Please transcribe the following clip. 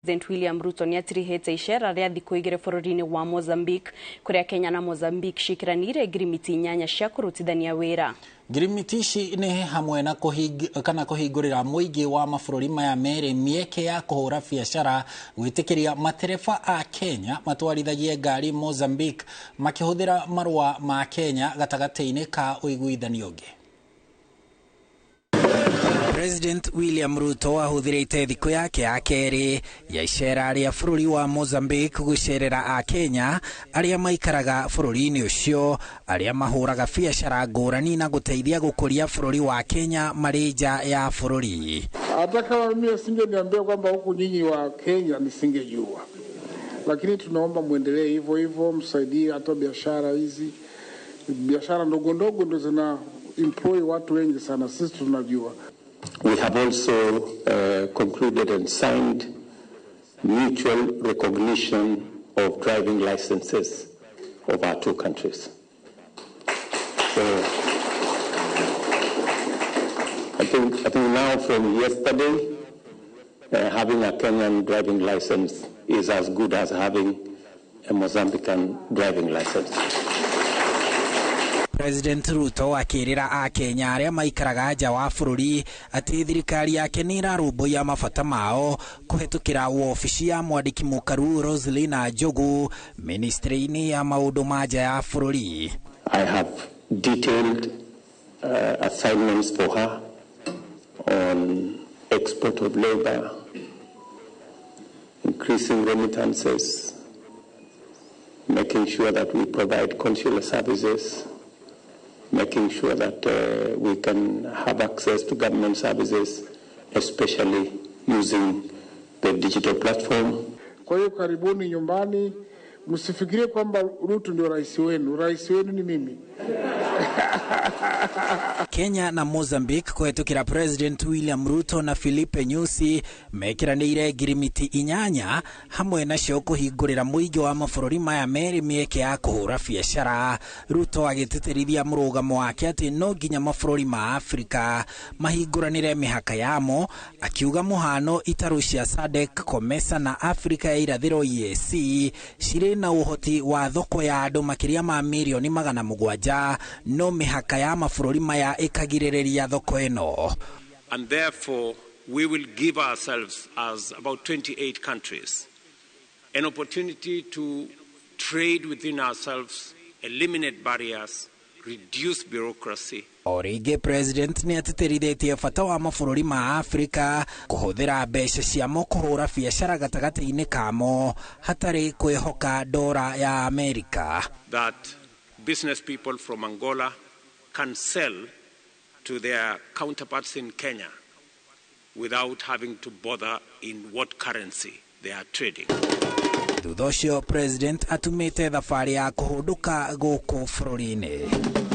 President William Ruto nĩatirihĩte iceera rĩa thikũ igĩrĩ bũrũri-inĩ wa Mozambique kũrĩa Kenya na Mozambique cikiranire ngirimiti 8 cia kũrutithania wĩra. Ngirimiti ici nĩ hamwe na kũhingũrĩra mũingĩ wa mabũrũri maya merĩ mĩeke ya kũhũra biacara, gwĩtĩkĩria matereba a Kenya matwarithagie ngari Mozambique makĩhũthĩra marũa ma Kenya gatagatĩ-inĩ ka ũiguithanio ũngĩ. President William Ruto ahũthĩrĩte thikũ yake ya kerĩ ya iceera rĩa bũrũri wa Mozambique gũcerera a Kenya arĩa maikaraga bũrũri-inĩ ũcio, arĩa mahũraga biacara ngũrani na gũteithia gũkũria bũrũri wa Kenya marĩ nja ya bũrũri. Hata kama mimi asingeniambia kwamba huku nyinyi wa Kenya nisingejua. Lakini tunaomba muendelee hivyo hivyo, msaidie hata biashara hizi. Biashara ndogo ndogo ndo zina employ watu wengi sana, sisi tunajua. We have also concluded and signed mutual recognition of driving licenses of our two countries. So I think now from yesterday, having a Kenyan driving license is as good as having a Mozambican driving license. President Ruto akĩrĩra a Kenya arĩa maikaraga nja wa bũrũri atĩ thirikari yake nĩ ĩrarũmbũiya mabata mao kũhetũkĩra wobici ya mwandĩki mũkaru Roselina Njogu ministry-inĩ ya maũndũ ma nja ya bũrũri. I have detailed assignments for her on export of labor, increasing remittances, making sure that we provide consular services, making sure that we can have access to government services, especially using the digital platform. Kwa hiyo karibuni nyumbani, msifikirie kwamba Ruto ndio rais wenu ni mimi. Kenya na Mozambique kũhetũkĩra President William Ruto na Philippe Nyusi mekiranĩire ngirimiti 8 hamwe nacio kũhingũrĩra mũingĩ wa mabũrũri maya merĩ mĩeke ya kũhũra biacara. Ruto agĩtĩtĩrithia mũrũgamo wake atĩ no nginya mabũrũri ma Afrika mahingũranĩre mĩhaka yamo, akiuga mũhano itarũ cia SADC, COMESA na Afrika ya irathĩro EAC cirĩ na ũhoti wa thoko ya andũ makĩria ma milioni 700, no mĩhaka ya mabũrũri maya ikagirĩrĩria thoko ĩno. And therefore we will give ourselves, as about 28 countries, an opportunity to trade within ourselves, eliminate barriers, reduce bureaucracy. Orĩngĩ President nĩ atĩtĩrithĩtie bata wa mabũrũri ma Afrika kũhũthĩra mbeca ciamo kũhũra biacara gatagatĩ-inĩ kamo hatarĩ kwĩhoka dola ya Amerika. That business people from Angola can sell to their counterparts in Kenya without having to bother in what currency they are trading. Thutha ũcio President atumĩte thabarĩ ya kũhũndũka gũkũ bũrũri-inĩ.